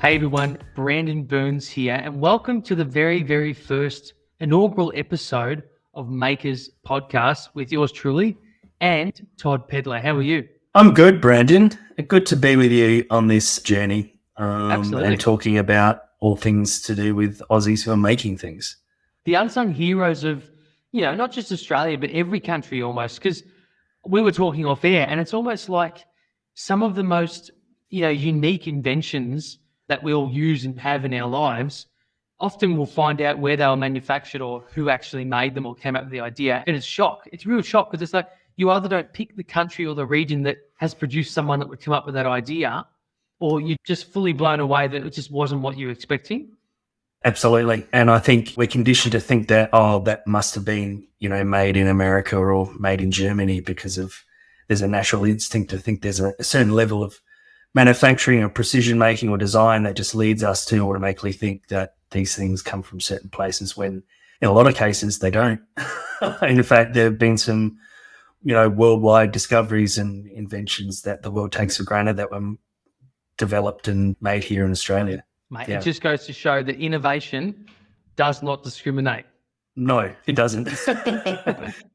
Hey everyone, Brandon Burns here, and welcome to the very, very first inaugural episode of Makers Podcast with yours truly and Tod Pedler. How are you? I'm good, Brandon. Good to be with you on this journey Absolutely. and talking about all things to do with Aussies who are making things. The unsung heroes of, not just Australia, but every country almost, because we were talking off air and it's almost like some of the most, unique inventions that we all use and have in our lives, often we'll find out where they were manufactured or who actually made them or came up with the idea. And it's shock. It's real shock because it's like you either don't pick the country or the region that has produced someone that would come up with that idea, or you're just fully blown away that it just wasn't what you were expecting. Absolutely. And I think we're conditioned to think that, that must have been, made in America or made in Germany because there's a natural instinct to think there's a certain level of manufacturing or precision making or design that just leads us to automatically think that these things come from certain places when in a lot of cases they don't. In fact, there have been some, worldwide discoveries and inventions that the world takes for granted that were developed and made here in Australia. Mate, It just goes to show that innovation does not discriminate. No, it doesn't.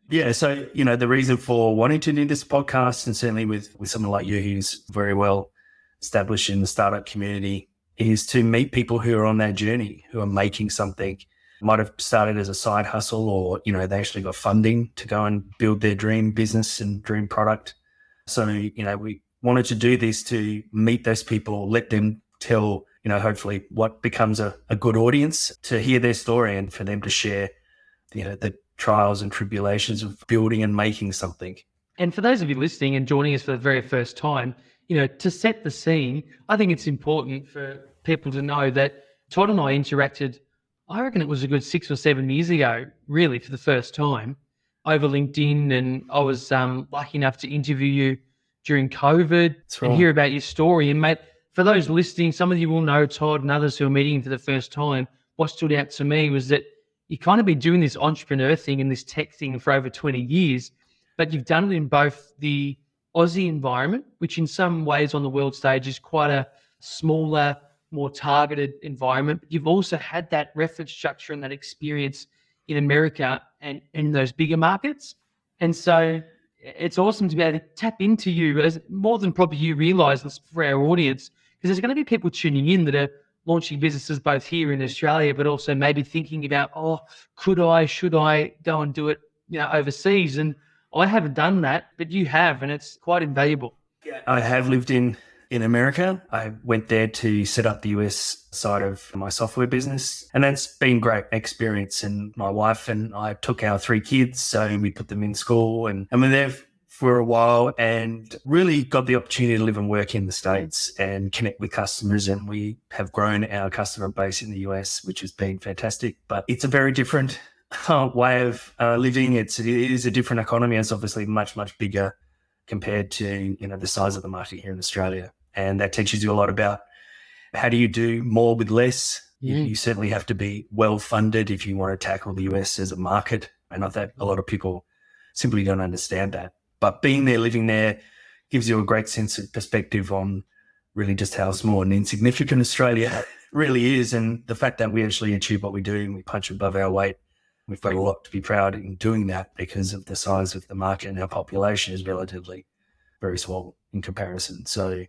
Yeah, so, the reason for wanting to do this podcast, and certainly with someone like you who's very well established in the startup community, is to meet people who are on that journey, who are making something. Might have started as a side hustle or, they actually got funding to go and build their dream business and dream product. So, we wanted to do this to meet those people, let them tell, hopefully what becomes a good audience to hear their story and for them to share, the trials and tribulations of building and making something. And for those of you listening and joining us for the very first time, to set the scene, I think it's important for people to know that Todd and I interacted, I reckon it was a good 6 or 7 years ago, really, for the first time, over LinkedIn. And I was lucky enough to interview you during COVID and hear about your story. And mate, for those listening, some of you will know Todd and others who are meeting him for the first time. What stood out to me was that you kind of been doing this entrepreneur thing and this tech thing for over 20 years, but you've done it in both the Aussie environment, which in some ways on the world stage is quite a smaller, more targeted environment. But you've also had that reference structure and that experience in America and in those bigger markets. And so it's awesome to be able to tap into you as more than probably you realize this for our audience, because there's going to be people tuning in that are launching businesses both here in Australia, but also maybe thinking about, should I go and do it, overseas? And I haven't done that, but you have, and it's quite invaluable. Yeah, I have lived in America. I went there to set up the US side of my software business, and that's been great experience. And my wife and I took our 3 kids, so we put them in school and we're there for a while and really got the opportunity to live and work in the States and connect with customers. And we have grown our customer base in the US, which has been fantastic. But it's a very different way of living. It is a different economy. It's obviously much, much bigger compared to, the size of the market here in Australia. And that teaches you a lot about how do you do more with less. You certainly have to be well funded if you want to tackle the US as a market. And I think a lot of people simply don't understand that. But being there, living there, gives you a great sense of perspective on really just how small and insignificant Australia really is. And the fact that we actually achieve what we do and we punch above our weight, we've got a lot to be proud in doing that because of the size of the market, and our population is relatively very small in comparison. So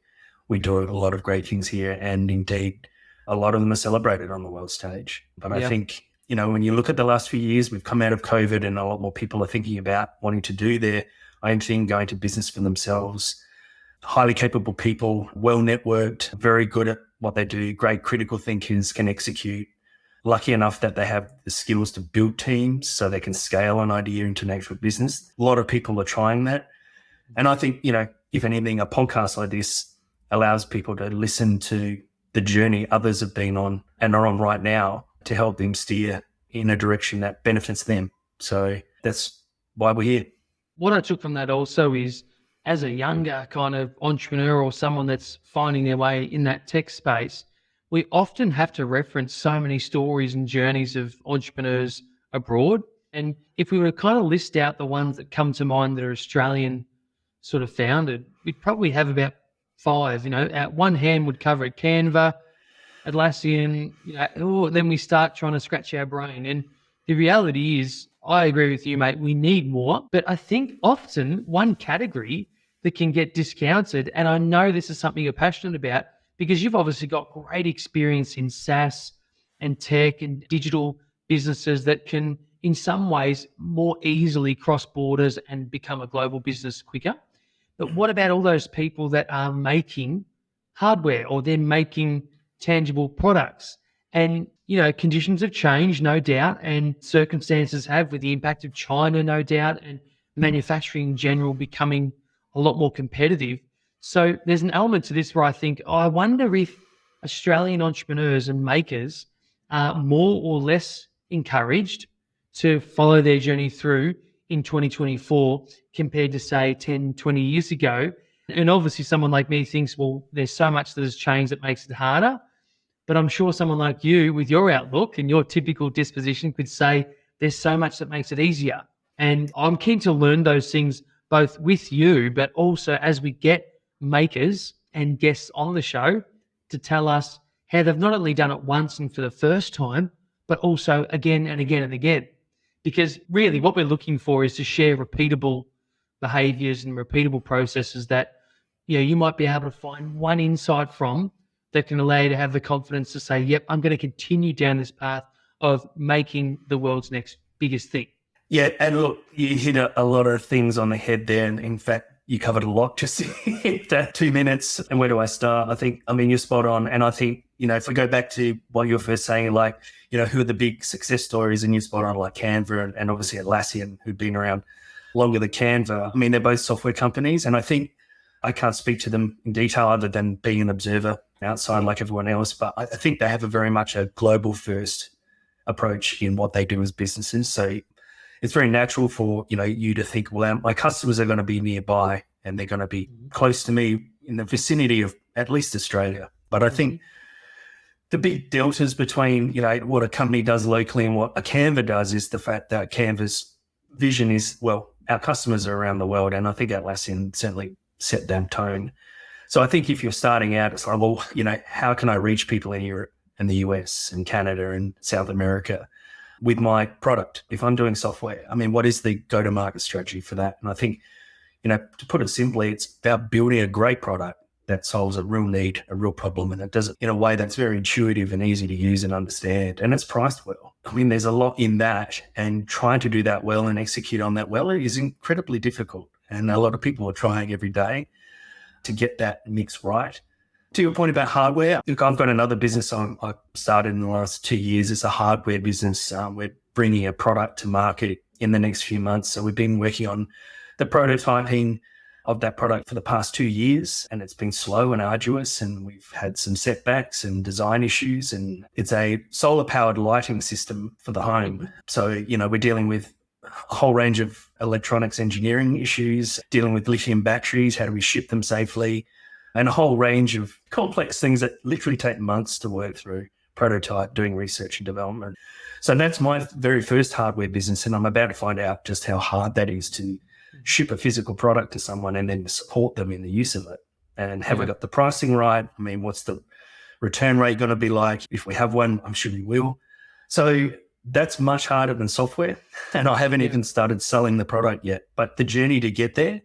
we do a lot of great things here, and indeed a lot of them are celebrated on the world stage. But I think, when you look at the last few years, we've come out of COVID and a lot more people are thinking about wanting to do their own thing, going to business for themselves. Highly capable people, well networked, very good at what they do, great critical thinkers, can execute. Lucky enough that they have the skills to build teams so they can scale an idea into an actual business. A lot of people are trying that. And I think, if anything, a podcast like this allows people to listen to the journey others have been on and are on right now to help them steer in a direction that benefits them. So that's why we're here. What I took from that also is, as a younger kind of entrepreneur or someone that's finding their way in that tech space, we often have to reference so many stories and journeys of entrepreneurs abroad. And if we were to kind of list out the ones that come to mind that are Australian sort of founded, we'd probably have about 5. One hand would cover Canva, Atlassian, then we start trying to scratch our brain. And the reality is, I agree with you, mate, we need more. But I think often one category that can get discounted, and I know this is something you're passionate about because you've obviously got great experience in SaaS and tech and digital businesses that can, in some ways, more easily cross borders and become a global business quicker. But what about all those people that are making hardware or they're making tangible products? And, conditions have changed, no doubt, and circumstances have with the impact of China, no doubt, and manufacturing in general becoming a lot more competitive. So there's an element to this where I think, I wonder if Australian entrepreneurs and makers are more or less encouraged to follow their journey through in 2024 compared to, say, 10, 20 years ago. And obviously someone like me thinks, well, there's so much that has changed that makes it harder. But I'm sure someone like you, with your outlook and your typical disposition, could say there's so much that makes it easier. And I'm keen to learn those things both with you, but also as we get makers and guests on the show to tell us how they've not only done it once and for the first time, but also again and again and again. Because really what we're looking for is to share repeatable behaviors and repeatable processes that you might be able to find one insight from that can allow you to have the confidence to say, yep, I'm going to continue down this path of making the world's next biggest thing. Yeah, and look, you hit a lot of things on the head there. And in fact, you covered a lot just in that 2 minutes. And where do I start? You're spot on. And I think, if we go back to what you were first saying, like, who are the big success stories, and you're spot on, like Canva and obviously Atlassian, who've been around longer than Canva. They're both software companies. And I think I can't speak to them in detail other than being an observer outside like everyone else. But I think they have very much a global first approach in what they do as businesses. So it's very natural for, you to think, well, my customers are going to be nearby and they're going to be close to me in the vicinity of at least Australia. But I think the big deltas between, what a company does locally and what a Canva does is the fact that Canva's vision is, well, our customers are around the world. And I think Atlassian certainly set that tone. So I think if you're starting out, it's like, well, how can I reach people in Europe and the US and Canada and South America with my product? If I'm doing software, what is the go-to-market strategy for that? And I think, to put it simply, it's about building a great product that solves a real need, a real problem, and it does it in a way that's very intuitive and easy to use and understand, and it's priced well. There's a lot in that, and trying to do that well and execute on that well is incredibly difficult, and a lot of people are trying every day to get that mix right. To your point about hardware, look, I've got another business I started in the last 2 years. It's a hardware business. We're bringing a product to market in the next few months. So we've been working on the prototyping of that product for the past 2 years, and it's been slow and arduous, and we've had some setbacks and design issues. And it's a solar-powered lighting system for the home. So, we're dealing with a whole range of electronics engineering issues, dealing with lithium batteries, how do we ship them safely, and a whole range of complex things that literally take months to work through, prototype, doing research and development. So that's my very first hardware business, and I'm about to find out just how hard that is to ship a physical product to someone and then support them in the use of it. And have we got the pricing right? What's the return rate going to be like? If we have one, I'm sure we will. So that's much harder than software, and I haven't even started selling the product yet. But the journey to get there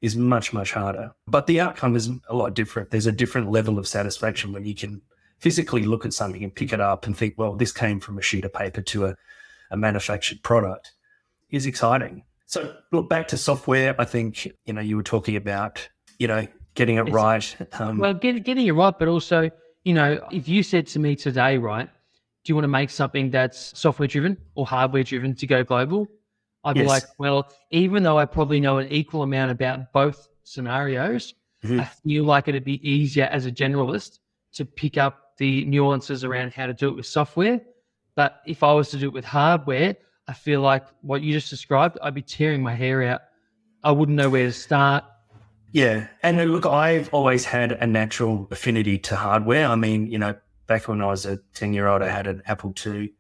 is much, much harder. But the outcome is a lot different. There's a different level of satisfaction when you can physically look at something and pick it up and think, well, this came from a sheet of paper to a manufactured product. Is exciting. So look, back to software, I think, you were talking about, getting it right. Well, getting it right, but also, if you said to me today, right, do you want to make something that's software driven or hardware driven to go global? I'd be like, well, even though I probably know an equal amount about both scenarios, I feel like it'd be easier as a generalist to pick up the nuances around how to do it with software. But if I was to do it with hardware, I feel like what you just described, I'd be tearing my hair out. I wouldn't know where to start. Yeah. And look, I've always had a natural affinity to hardware. Back when I was a 10-year-old, I had an Apple II,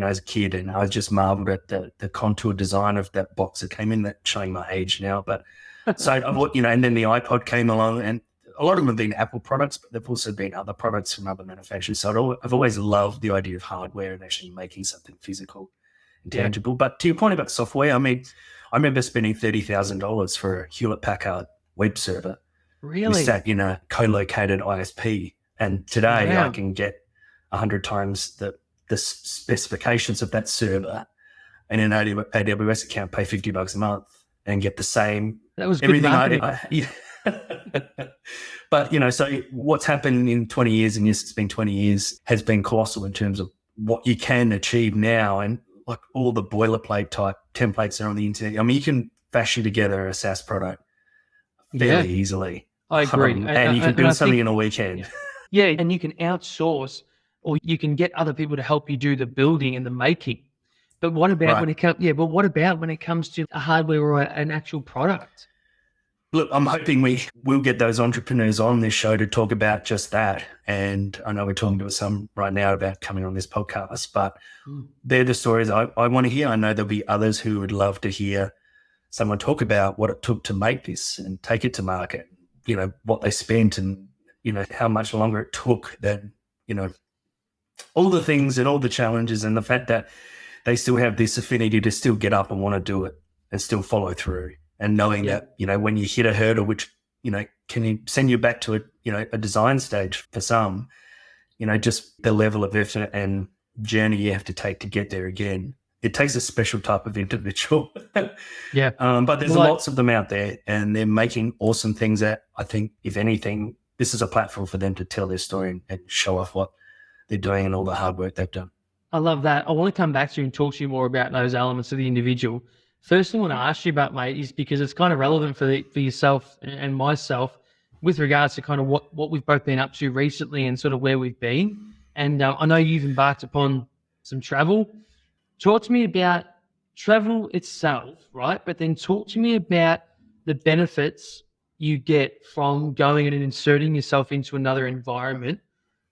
as a kid, and I just marveled at the contour design of that box that came in, that showing my age now. But so, and then the iPod came along, and a lot of them have been Apple products, but they've also been other products from other manufacturers. So I've always loved the idea of hardware and actually making something physical and tangible. But to your point about software, I mean, I remember spending $30,000 for a Hewlett-Packard web server. Really? We sat in a co-located ISP, and today I can get 100 times the specifications of that server in an AWS account, pay $50 a month, and get the same. That was good marketing. But, so what's happened in 20 years, and yes, it's been 20 years, has been colossal in terms of what you can achieve now, and like all the boilerplate type templates that are on the internet. I mean, you can fashion together a SaaS product fairly easily. I agree. And you can build something in a weekend. Yeah, and you can outsource, or you can get other people to help you do the building and the making. But what about when it comes? Yeah, but what about when it comes to a hardware or an actual product? Look, I'm hoping we will get those entrepreneurs on this show to talk about just that. And I know we're talking to some right now about coming on this podcast, but they're the stories I want to hear. I know there'll be others who would love to hear someone talk about what it took to make this and take it to market, what they spent and, how much longer it took than, all the things and all the challenges, and the fact that they still have this affinity to still get up and want to do it and still follow through. And knowing that, when you hit a hurdle, which, can send you back to a design stage for some, just the level of effort and journey you have to take to get there again. It takes a special type of individual. But there's lots of them out there, and they're making awesome things that I think, if anything, this is a platform for them to tell their story and show off what they're doing and all the hard work they've done. I love that. I want to come back to you and talk to you more about those elements of the individual. First thing I want to ask you about, mate, is because it's kind of relevant for yourself and myself with regards to kind of what we've both been up to recently and sort of where we've been. And I know you've embarked upon some travel. Talk to me about travel itself, right? But then talk to me about the benefits you get from going and inserting yourself into another environment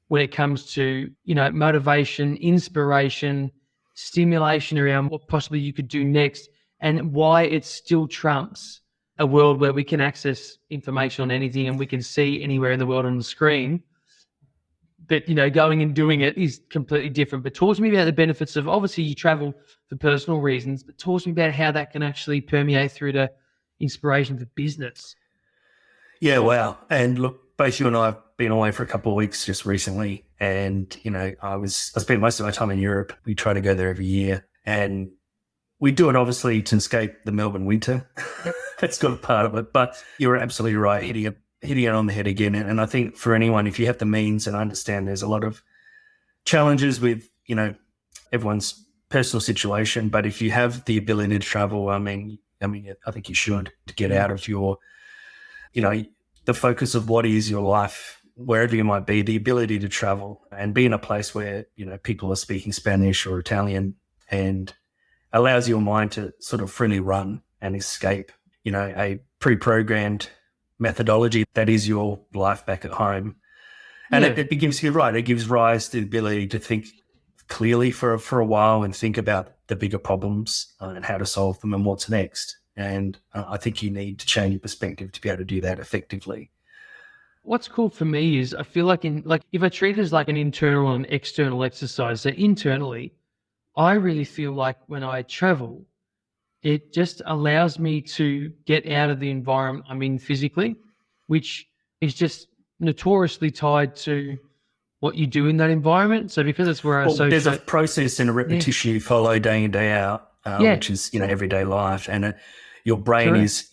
when it comes to, motivation, inspiration, stimulation around what possibly you could do next, and why it still trumps a world where we can access information on anything and we can see anywhere in the world on the screen. But, going and doing it is completely different. But talk to me about the benefits of, obviously you travel for personal reasons, but talk to me about how that can actually permeate through to inspiration for business. Yeah, wow. And look, both you and I have been away for a couple of weeks just recently. And, I spent most of my time in Europe. We try to go there every year. And we do it obviously to escape the Melbourne winter. That's got a part of it. But you're absolutely right, hitting it on the head again. And I think for anyone, if you have the means, and I understand there's a lot of challenges with, everyone's personal situation, but if you have the ability to travel, I think you should, to get out of your, the focus of what is your life, wherever you might be, the ability to travel and be in a place where, people are speaking Spanish or Italian, and allows your mind to sort of freely run and escape, a pre-programmed methodology that is your life back at home. And it gives you it gives rise to the ability to think clearly for a while and think about the bigger problems and how to solve them and what's next. And I think you need to change your perspective to be able to do that effectively. What's cool for me is I feel like if I treat it as like an internal and external exercise, so internally, I really feel like when I travel, it just allows me to get out of the environment I'm in physically, which is just notoriously tied to what you do in that environment. So because it's where there's a process and a repetition you follow day in, day out, which is, everyday life. And your brain is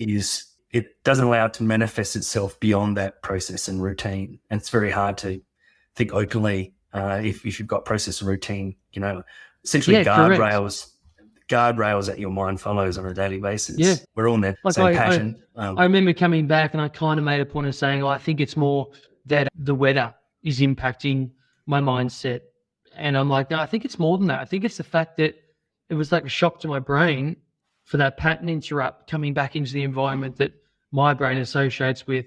it doesn't allow it to manifest itself beyond that process and routine. And it's very hard to think openly if you've got process and routine, essentially guardrails that your mind follows on a daily basis. Yeah. We're all in that same passion. I remember coming back and I kind of made a point of saying, I think it's more that the weather is impacting my mindset. And I'm like, no, I think it's more than that. I think it's the fact that it was like a shock to my brain for that pattern interrupt coming back into the environment that my brain associates with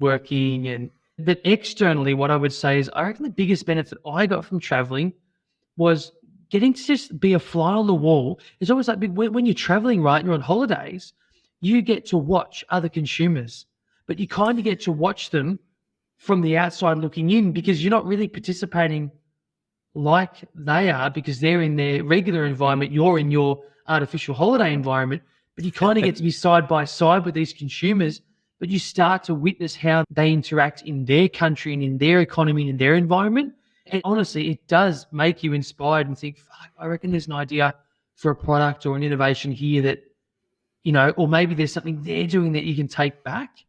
working. But externally, what I would say is I reckon the biggest benefit I got from traveling was getting to just be a fly on the wall. It's always like when you're traveling, right, and you're on holidays, you get to watch other consumers, but you kind of get to watch them from the outside looking in, because you're not really participating like they are, because they're in their regular environment, you're in your artificial holiday environment, but you kind of get to be side by side with these consumers, but you start to witness how they interact in their country and in their economy and in their environment. And honestly, it does make you inspired and think, fuck, I reckon there's an idea for a product or an innovation here that, or maybe there's something they're doing that you can take back.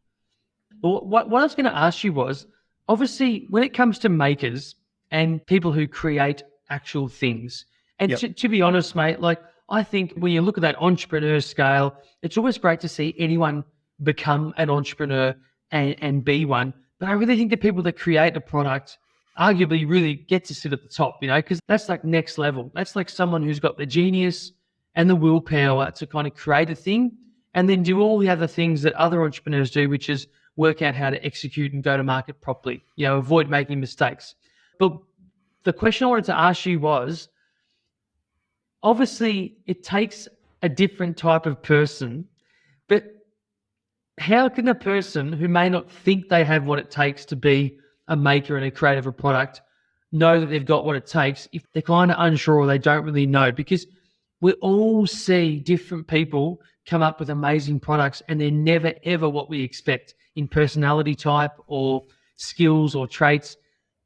Well, what I was going to ask you was, obviously, when it comes to makers and people who create actual things, and to be honest, mate, like, I think when you look at that entrepreneur scale, it's always great to see anyone become an entrepreneur and be one. But I really think the people that create a product arguably really get to sit at the top, because that's like next level. That's like someone who's got the genius and the willpower to kind of create a thing and then do all the other things that other entrepreneurs do, which is work out how to execute and go to market properly, avoid making mistakes. But the question I wanted to ask you was, obviously it takes a different type of person, but how can a person who may not think they have what it takes to be a maker and a creator of a product know that they've got what it takes if they're kind of unsure or they don't really know? Because we all see different people come up with amazing products and they're never, ever what we expect in personality type or skills or traits.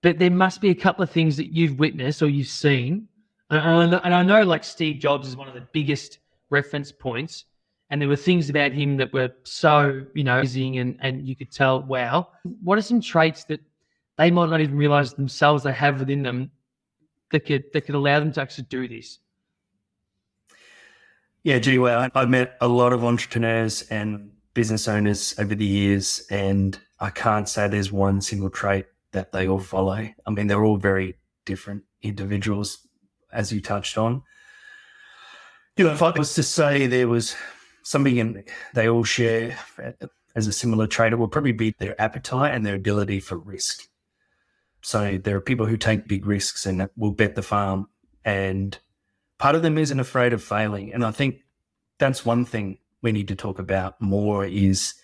But there must be a couple of things that you've witnessed or you've seen. And I know like Steve Jobs is one of the biggest reference points. And there were things about him that were so, amazing and you could tell, wow. What are some traits that they might not even realize themselves they have within them that could allow them to actually do this? Yeah, gee, well, I've met a lot of entrepreneurs and business owners over the years, and I can't say there's one single trait that they all follow. I mean, they're all very different individuals, as you touched on. If I was to say there was something they all share as a similar trait, it would probably be their appetite and their ability for risk. So there are people who take big risks and will bet the farm, and part of them isn't afraid of failing. And I think that's one thing we need to talk about more, is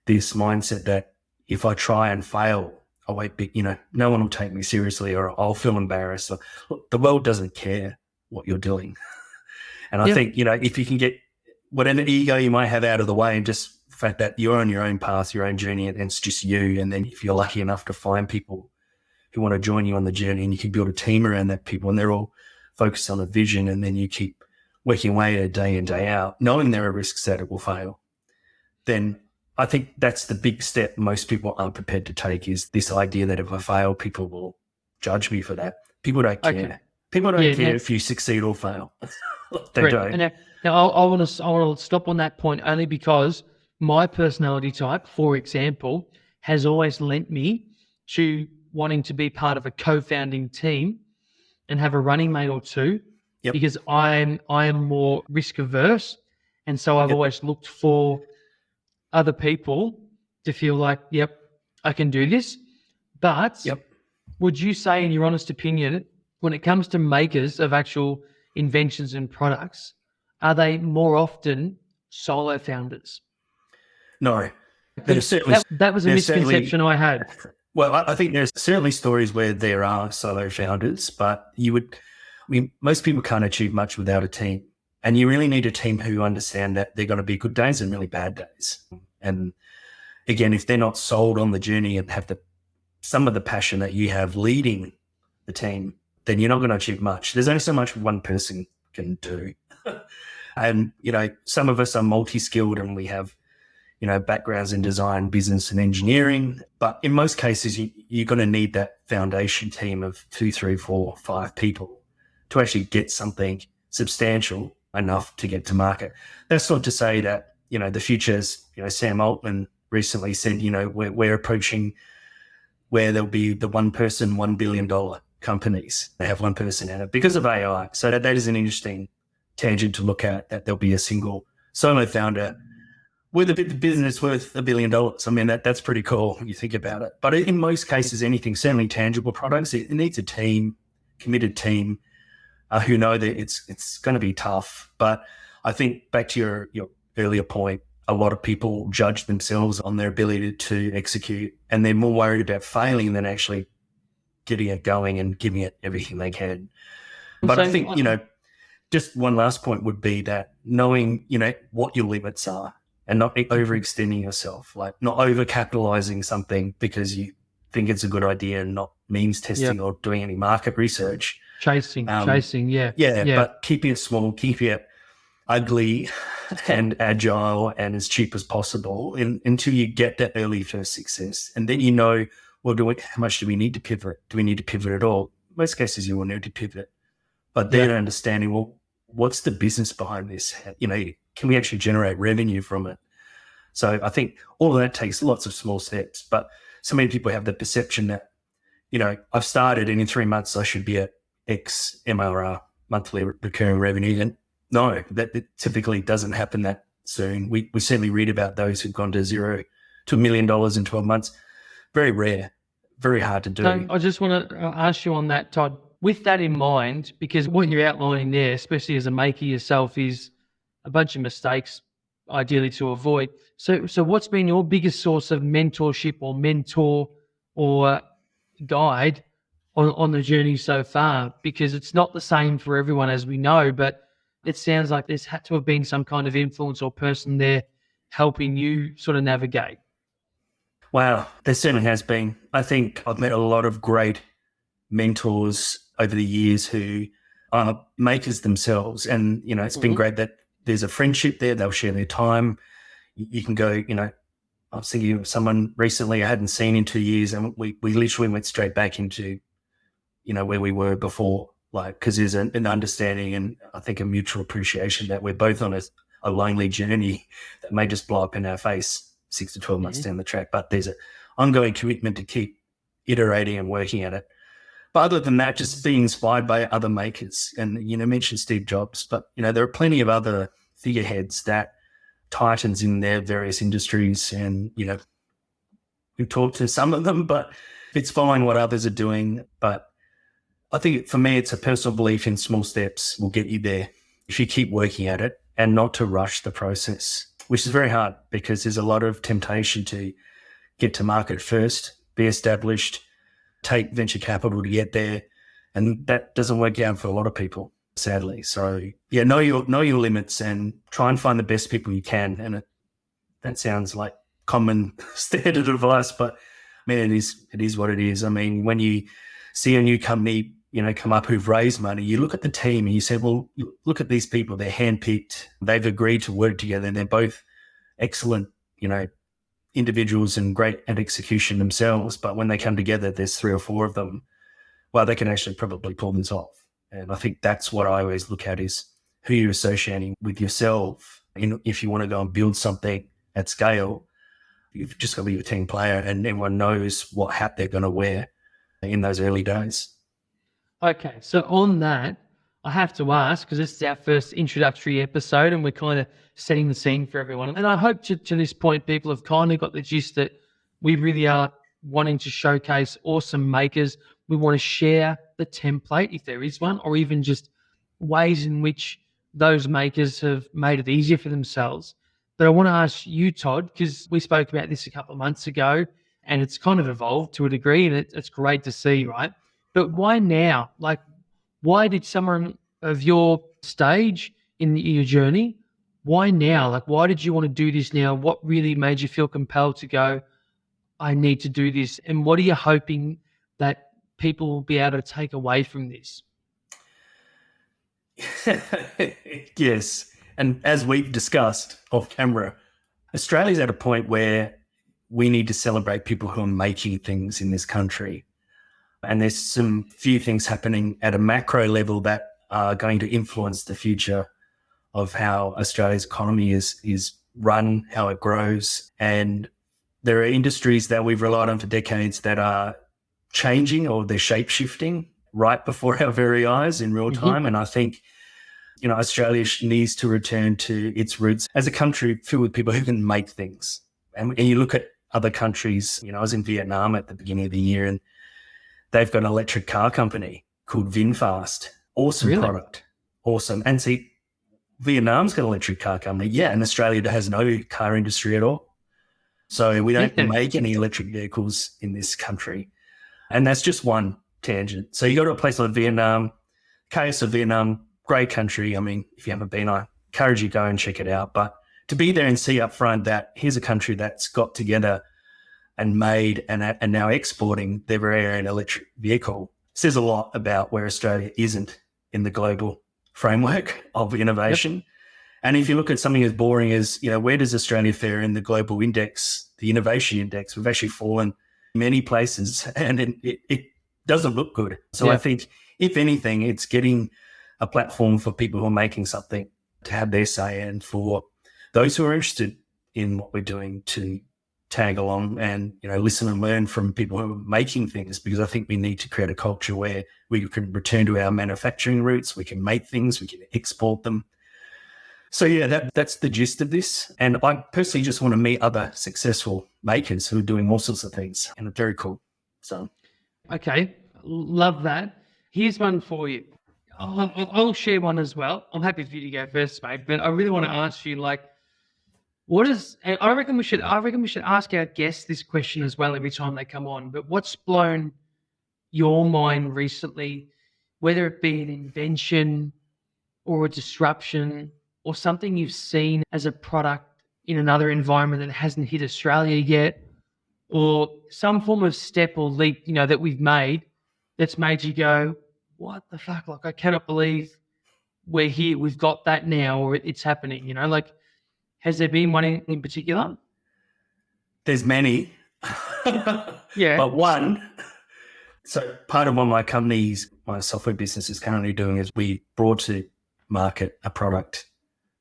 this mindset that if I try and fail, I won't be, no one will take me seriously, or I'll feel embarrassed. Look, the world doesn't care what you're doing. And I think, if you can get whatever ego you might have out of the way, and just the fact that you're on your own path, your own journey, and it's just you. And then if you're lucky enough to find people who want to join you on the journey, and you can build a team around that people, and they're all focused on a vision, and then you keep working away at it day in, day out, knowing there are risks that it will fail, then I think that's the big step most people aren't prepared to take, is this idea that if I fail, people will judge me for that. People don't care. Okay. People don't care if you succeed or fail. They don't. And now I want to stop on that point, only because my personality type, for example, has always lent me to wanting to be part of a co-founding team and have a running mate or two, because I am more risk averse, and so I've always looked for other people to feel like, yep, I can do this. But would you say, in your honest opinion, when it comes to makers of actual inventions and products, are they more often solo founders? No. That was a misconception I had. Well, I think there's certainly stories where there are solo founders, but most people can't achieve much without a team. And you really need a team who understand that they're going to be good days and really bad days. And again, if they're not sold on the journey and have some of the passion that you have leading the team, then you're not going to achieve much. There's only so much one person can do. And, some of us are multi-skilled and we have, backgrounds in design, business and engineering. But in most cases, you're going to need that foundation team of 2, 3, 4, 5 people to actually get something substantial enough to get to market. That's not to say that, the future's, Sam Altman recently said, we're approaching where there'll be the one person, $1 billion companies. They have one person in it because of AI. So that is an interesting tangent to look at, that there'll be a single solo founder with a business worth $1 billion. I mean, that's pretty cool when you think about it. But in most cases, anything, certainly tangible products, it needs a team, committed team, who know that it's going to be tough. But I think back to your earlier point, a lot of people judge themselves on their ability to execute, and they're more worried about failing than actually getting it going and giving it everything they can. But So I think, just one last point would be that knowing, what your limits are and not overextending yourself, like not overcapitalizing something because you think it's a good idea and not means testing or doing any market research. chasing, yeah. But keeping it small, keeping it ugly and agile and as cheap as possible until you get that early first success. And then well, how much do we need to pivot? Do we need to pivot at all? Most cases you will need to pivot. But then understanding, well, what's the business behind this? Can we actually generate revenue from it? So I think all of that takes lots of small steps. But so many people have the perception that, I've started and in 3 months I should be at X MRR, monthly recurring revenue. And no, that typically doesn't happen that soon. We certainly read about those who've gone to $0 to $1 million in 12 months. Very rare, very hard to do. So I just want to ask you on that, Todd, with that in mind, because what you're outlining there, especially as a maker yourself, is a bunch of mistakes ideally to avoid. So what's been your biggest source of mentorship or mentor or guide on the journey so far? Because it's not the same for everyone, as we know, but it sounds like there's had to have been some kind of influence or person there helping you sort of navigate. Wow, there certainly has been. I think I've met a lot of great mentors over the years who are makers themselves. And, it's been great that there's a friendship there. They'll share their time. You can go, I was thinking of someone recently I hadn't seen in 2 years, and we literally went straight back into, where we were before, because there's an understanding and I think a mutual appreciation that we're both on a lonely journey that may just blow up in our face 6 to 12 months down the track. But there's an ongoing commitment to keep iterating and working at it. But other than that, just being inspired by other makers. And, mentioned Steve Jobs, but, there are plenty of other figureheads that titans in their various industries. And, we've talked to some of them, but it's following what others are doing. But I think for me, it's a personal belief in small steps will get you there if you keep working at it and not to rush the process, which is very hard because there's a lot of temptation to get to market first, be established, take venture capital to get there, and that doesn't work out for a lot of people, sadly. So know your limits and try and find the best people you can. And that sounds like common standard advice, but man, it is what it is. I mean, when you see a new company, come up who've raised money, you look at the team and you say, well, look at these people, they're handpicked, they've agreed to work together, and they're both excellent, individuals and great at execution themselves. But when they come together, there's 3 or 4 of them. Well, they can actually probably pull this off. And I think that's what I always look at is who you're associating with yourself. If you want to go and build something at scale, you've just got to be a team player and everyone knows what hat they're going to wear in those early days. Okay, so on that, I have to ask, because this is our first introductory episode and we're kind of setting the scene for everyone. And I hope to this point, people have kind of got the gist that we really are wanting to showcase awesome makers. We want to share the template, if there is one, or even just ways in which those makers have made it easier for themselves. But I want to ask you, Todd, because we spoke about this a couple of months ago and it's kind of evolved to a degree and it's great to see, right? But why now? Why did someone of your stage in your journey, why now? Why did you want to do this now? What really made you feel compelled to go, I need to do this? And what are you hoping that people will be able to take away from this? Yes. And as we've discussed off camera, Australia's at a point where we need to celebrate people who are making things in this country. And there's some few things happening at a macro level that are going to influence the future of how Australia's economy is run, how it grows. And there are industries that we've relied on for decades that are changing or they're shape-shifting right before our very eyes in real time. And I think, Australia needs to return to its roots as a country filled with people who can make things. And you look at other countries, I was in Vietnam at the beginning of the year and they've got an electric car company called VinFast. Awesome product. Awesome. And see, Vietnam's got an electric car company. Yeah, and Australia has no car industry at all. So we don't make any electric vehicles in this country. And that's just one tangent. So you go to a place like Vietnam, case of Vietnam, great country. I mean, if you haven't been, I encourage you to go and check it out. But to be there and see up front that here's a country that's got together and made and now exporting their very own electric vehicle says a lot about where Australia isn't in the global framework of innovation. Yep. And if you look at something as boring as, where does Australia fare in the global index, the innovation index, we've actually fallen many places and it doesn't look good. So I think, if anything, it's getting a platform for people who are making something to have their say, and for those who are interested in what we're doing to tag along and, listen and learn from people who are making things, because I think we need to create a culture where we can return to our manufacturing roots, we can make things, we can export them. So that's the gist of this. And I personally just want to meet other successful makers who are doing all sorts of things, and it's very cool. So, okay, love that. Here's one for you. I'll share one as well. I'm happy for you to go first, mate. But I really want to ask you, what is? And I reckon we should ask our guests this question as well every time they come on. But what's blown your mind recently, whether it be an invention or a disruption, or something you've seen as a product in another environment that hasn't hit Australia yet, or some form of step or leap, that we've made that's made you go, what the fuck? I cannot believe we're here. We've got that now, or it's happening, has there been one in particular? There's many. Yeah. But one, so part of what my software business is currently doing is we brought to market a product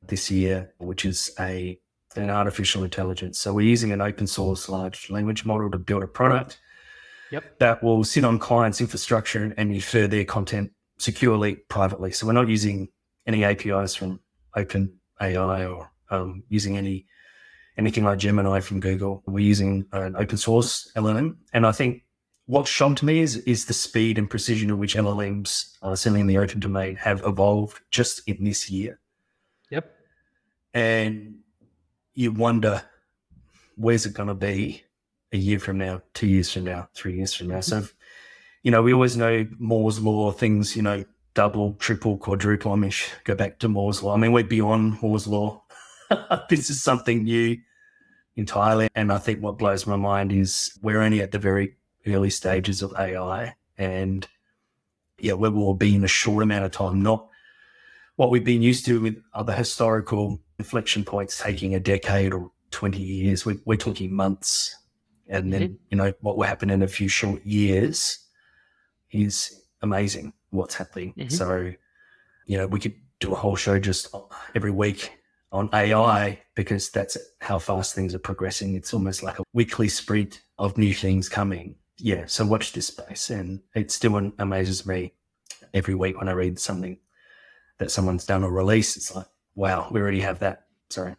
this year, which is an artificial intelligence. So we're using an open source large language model to build a product that will sit on clients' infrastructure and infer their content securely, privately. So we're not using any APIs from OpenAI or using anything like Gemini from Google. We're using an open source LLM. And I think what shocked me is the speed and precision at which LLMs, certainly in the open domain, have evolved just in this year. Yep. And you wonder, where's it going to be a year from now, 2 years from now, 3 years from now? So, we always know Moore's law, things, double, triple, quadruple. Go back to Moore's law. We're beyond Moore's law. This is something new entirely. And I think what blows my mind is we're only at the very early stages of AI. And we will be in a short amount of time, not what we've been used to with other historical inflection points taking a decade or 20 years. We're talking months. And then, what will happen in a few short years is amazing what's happening. Mm-hmm. So, we could do a whole show just every week on AI, because that's how fast things are progressing. It's almost like a weekly sprint of new things coming. Yeah, so watch this space. And it still amazes me every week when I read something that someone's done or released. It's like, wow, we already have that. Sorry.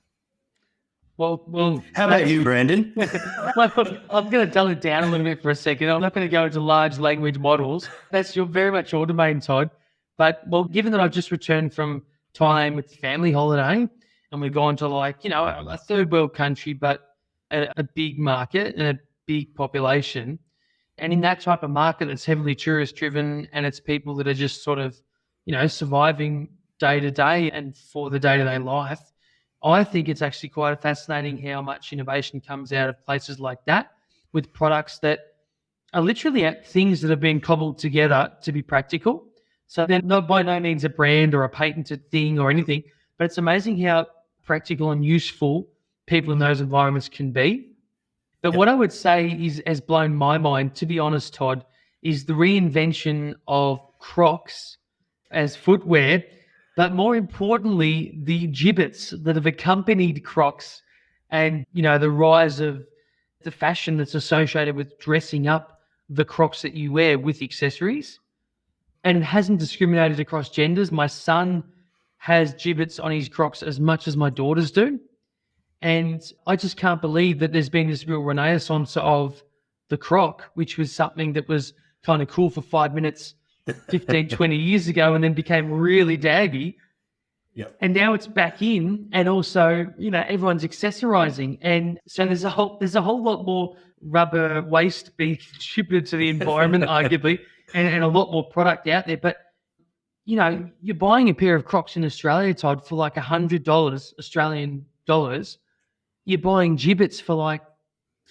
Well. How about you, Brandon? I'm going to dull it down a little bit for a second. I'm not going to go into large language models. That's very much your domain, Todd. But, given that I've just returned from Thailand with family holiday, and we've gone to a third world country, but a big market and a big population. And in that type of market, it's heavily tourist driven, and it's people that are just sort of, surviving day to day and for the day-to-day life. I think it's actually quite fascinating how much innovation comes out of places like that, with products that are literally things that have been cobbled together to be practical. So they're not by no means a brand or a patented thing or anything, but it's amazing how practical and useful people in those environments can be. But what I would say has blown my mind, to be honest, Todd, is the reinvention of Crocs as footwear, but more importantly, the gibbets that have accompanied Crocs, and, the rise of the fashion that's associated with dressing up the Crocs that you wear with accessories. And it hasn't discriminated across genders. My son has gibbets on his Crocs as much as my daughters do. And I just can't believe that there's been this real renaissance of the Croc, which was something that was kind of cool for 5 minutes 15, 20 years ago, and then became really daggy. Yep. And now it's back in, and also, everyone's accessorizing, and so there's a whole lot more rubber waste being contributed to the environment, arguably, and a lot more product out there. But you're buying a pair of Crocs in Australia, Todd, for like $100 Australian dollars. You're buying gibbets for like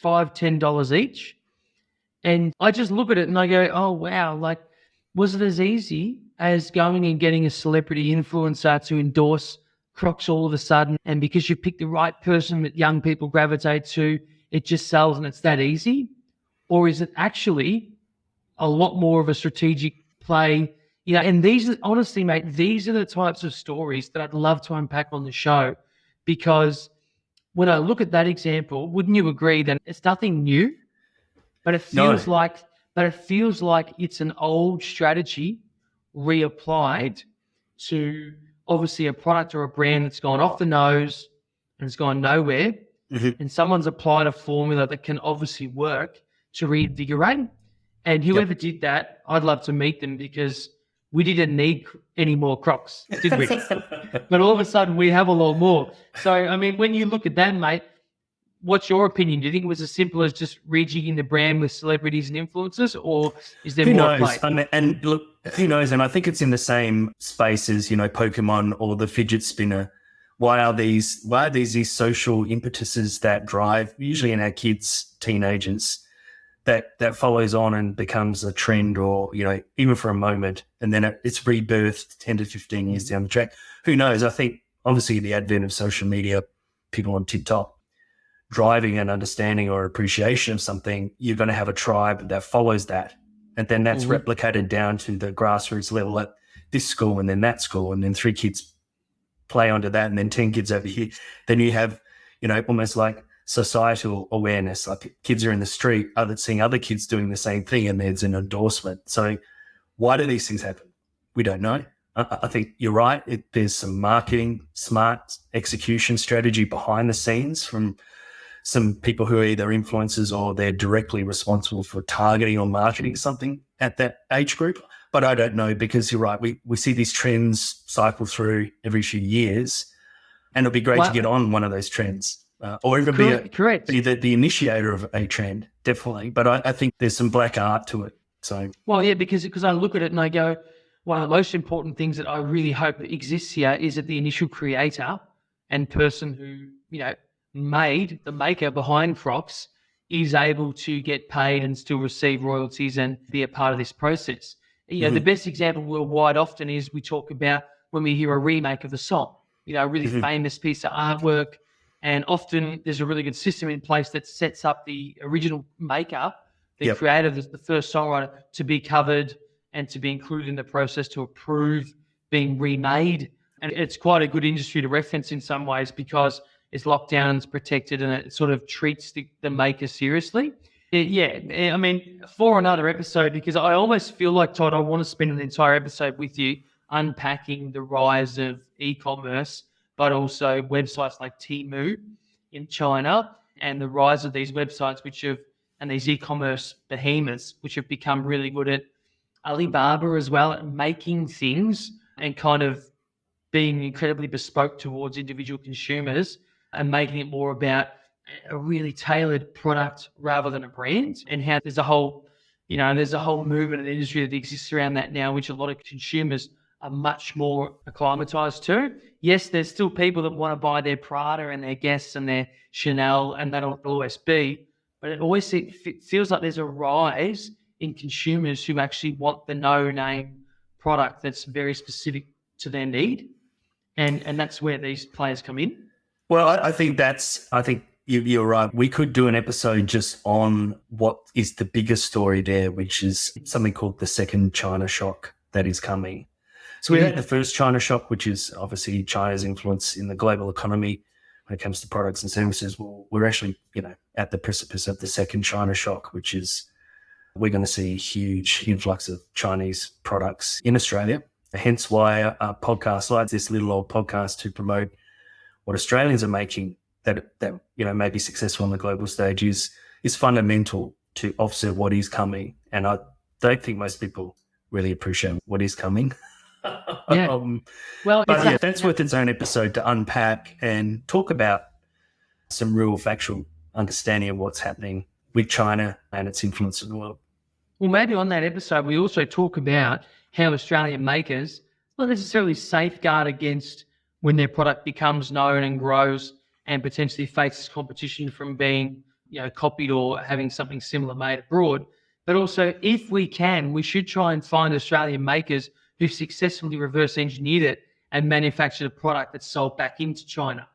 $5-10 each, and I just look at it and I go, oh wow, like, was it as easy as going and getting a celebrity influencer to endorse Crocs all of a sudden, and because you picked the right person that young people gravitate to, it just sells and it's that easy? Or is it actually a lot more of a strategic play? And honestly, mate, these are the types of stories that I'd love to unpack on the show, because when I look at that example, wouldn't you agree that it's nothing new, but it feels No. like it's an old strategy reapplied to obviously a product or a brand that's gone off the nose and it's gone nowhere, and someone's applied a formula that can obviously work to reinvigorate. And whoever did that, I'd love to meet them, because we didn't need any more Crocs, did we? But all of a sudden we have a lot more. So, I mean, when you look at that, mate, what's your opinion? Do you think it was as simple as just rejigging the brand with celebrities and influencers, or is there Who more knows? play? And look, who knows? And I think it's in the same space as, Pokemon or the fidget spinner. Why are these social impetuses that drive, usually in our kids, teenagers, that follows on and becomes a trend, or, even for a moment, and then it's rebirthed 10 to 15 years down the track? Who knows? I think obviously the advent of social media, people on TikTok, driving an understanding or appreciation of something, you're going to have a tribe that follows that. And then that's replicated down to the grassroots level at this school and then that school. And then 3 kids play onto that, and then 10 kids over here. Then you have, almost like societal awareness. Like, kids are in the street, seeing other kids doing the same thing, and there's an endorsement. So why do these things happen? We don't know. I think you're right. There's some marketing, smart execution strategy behind the scenes from some people who are either influencers or they're directly responsible for targeting or marketing something at that age group. But I don't know, because you're right. We see these trends cycle through every few years, and it'll be great to get on one of those trends, or even be the initiator of a trend, definitely. But I think there's some black art to it. So, well, yeah, because I look at it and I go, one of the most important things that I really hope exists here is that the initial creator and person who, made the maker behind Crocs is able to get paid and still receive royalties and be a part of this process. The best example worldwide often is we talk about when we hear a remake of a song, a really famous piece of artwork, and often there's a really good system in place that sets up the original maker, the creator, the first songwriter, to be covered and to be included in the process to approve being remade. And it's quite a good industry to reference in some ways, because it's locked down and it's protected, and it sort of treats the maker seriously. I mean, for another episode, because I almost feel like, Todd, I want to spend an entire episode with you unpacking the rise of e-commerce, but also websites like Temu in China, and the rise of these websites and these e-commerce behemoths, which have become really good at Alibaba as well, at making things and kind of being incredibly bespoke towards individual consumers, and making it more about a really tailored product rather than a brand. And how there's a whole movement in the industry that exists around that now, which a lot of consumers are much more acclimatized to. Yes, there's still people that want to buy their Prada and their Guess and their Chanel, and that'll always be. But it feels like there's a rise in consumers who actually want the no-name product that's very specific to their need. And that's where these players come in. Well, I think you're right. We could do an episode just on what is the biggest story there, which is something called the second China shock that is coming. So we had the first China shock, which is obviously China's influence in the global economy when it comes to products and services. Well, we're actually, at the precipice of the second China shock, which is we're going to see a huge influx of Chinese products in Australia. Hence why a podcast like this little old podcast to promote what Australians are making that may be successful on the global stage is fundamental to offset what is coming. And I don't think most people really appreciate what is coming. Yeah. Well, But yeah, that's worth its own episode to unpack and talk about some real factual understanding of what's happening with China and its influence in the world. Well, maybe on that episode, we also talk about how Australian makers not necessarily safeguard against when their product becomes known and grows and potentially faces competition from being, copied or having something similar made abroad. But also, if we can, we should try and find Australian makers who've successfully reverse engineered it and manufactured a product that's sold back into China.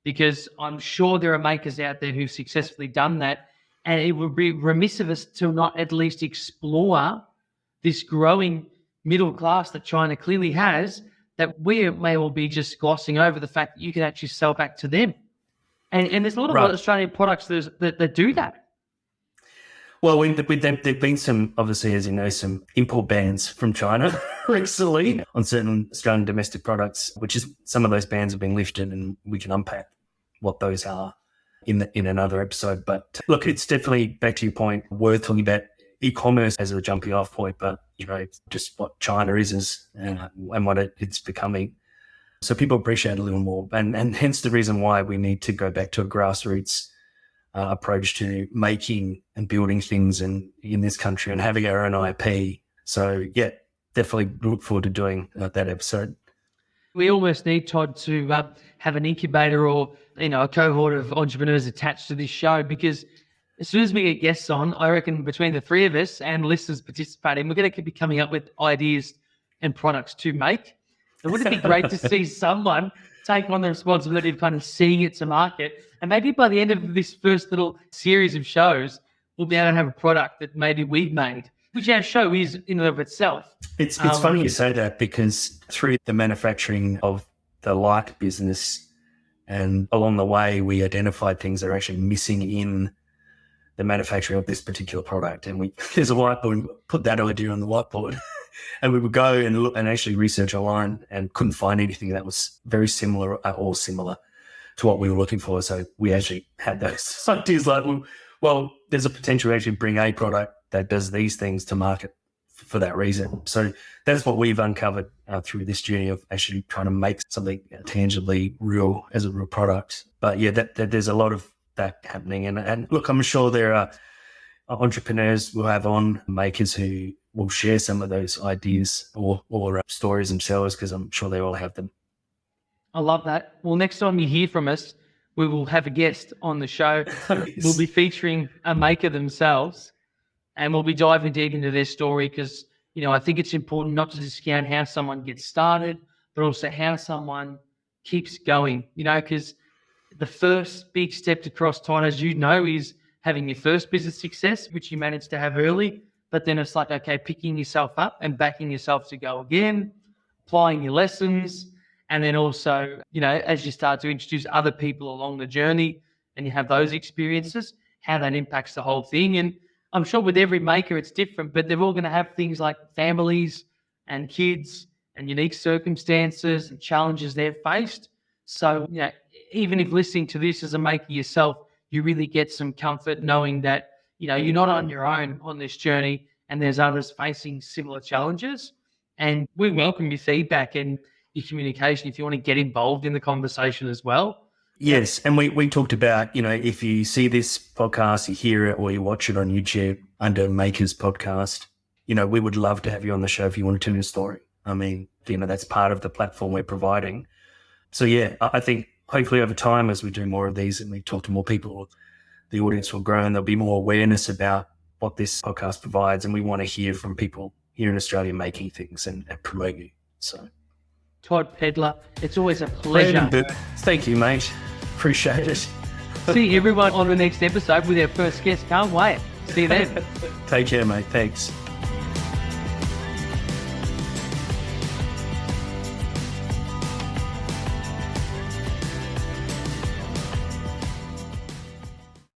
Because I'm sure there are makers out there who've successfully done that. And it would be remiss of us to not at least explore this growing middle class that China clearly has, that we may well be just glossing over the fact that you can actually sell back to them. And there's a lot of Australian products that do that. Well, there've been some, obviously, as you know, some import bans from China recently on certain Australian domestic products, which is some of those bans have been lifted, and we can unpack what those are in another episode. But look, it's definitely, back to your point, worth talking about e-commerce as a jumping off point, but just what China is and what it's becoming. So people appreciate it a little more, and hence the reason why we need to go back to a grassroots approach to making and building things in this country and having our own IP. So yeah, definitely look forward to doing that episode. We almost need, Todd, to have an incubator or a cohort of entrepreneurs attached to this show, because as soon as we get guests on, I reckon between the three of us and listeners participating, we're going to be coming up with ideas and products to make. And wouldn't it be great to see someone take on the responsibility of kind of seeing it to market? And maybe by the end of this first little series of shows, we'll be able to have a product that maybe we've made, which our show is in and of itself. It's funny you say that, because through the manufacturing of the light business, and along the way, we identified things that are actually missing in the manufacturing of this particular product. And there's a whiteboard, we put that idea on the whiteboard. And we would go and look and actually research online and couldn't find anything that was very similar or similar to what we were looking for. So we actually had those ideas like, well, there's a potential to actually bring a product that does these things to market for that reason. So that's what we've uncovered through this journey of actually trying to make something tangibly real as a real product. But yeah, that there's a lot of that happening. And look, I'm sure there are entrepreneurs we'll have on, makers who will share some of those ideas or stories themselves, because I'm sure they all have them. I love that. Well, next time you hear from us, we will have a guest on the show. Yes. We'll be featuring a maker themselves, and we'll be diving deep into their story, because, I think it's important not to discount how someone gets started, but also how someone keeps going, because the first big step to cross, Todd, as you know, is having your first business success, which you managed to have early. But then it's like, okay, picking yourself up and backing yourself to go again, applying your lessons. And then also, as you start to introduce other people along the journey and you have those experiences, how that impacts the whole thing. And I'm sure with every maker, it's different, but they're all going to have things like families and kids and unique circumstances and challenges they've faced. So, even if listening to this as a maker yourself, you really get some comfort knowing that, you're not on your own on this journey, and there's others facing similar challenges. And we welcome your feedback and your communication if you want to get involved in the conversation as well. Yes. And we talked about, if you see this podcast, you hear it, or you watch it on YouTube under Makers Podcast, we would love to have you on the show if you want to tell your story. I mean, that's part of the platform we're providing. So yeah, I think hopefully over time, as we do more of these and we talk to more people, the audience will grow and there'll be more awareness about what this podcast provides. And we want to hear from people here in Australia making things and promoting. So, Tod Pedler, it's always a pleasure. Thank you, mate. Appreciate it. See everyone on the next episode with our first guest. Can't wait. See you then. Take care, mate. Thanks.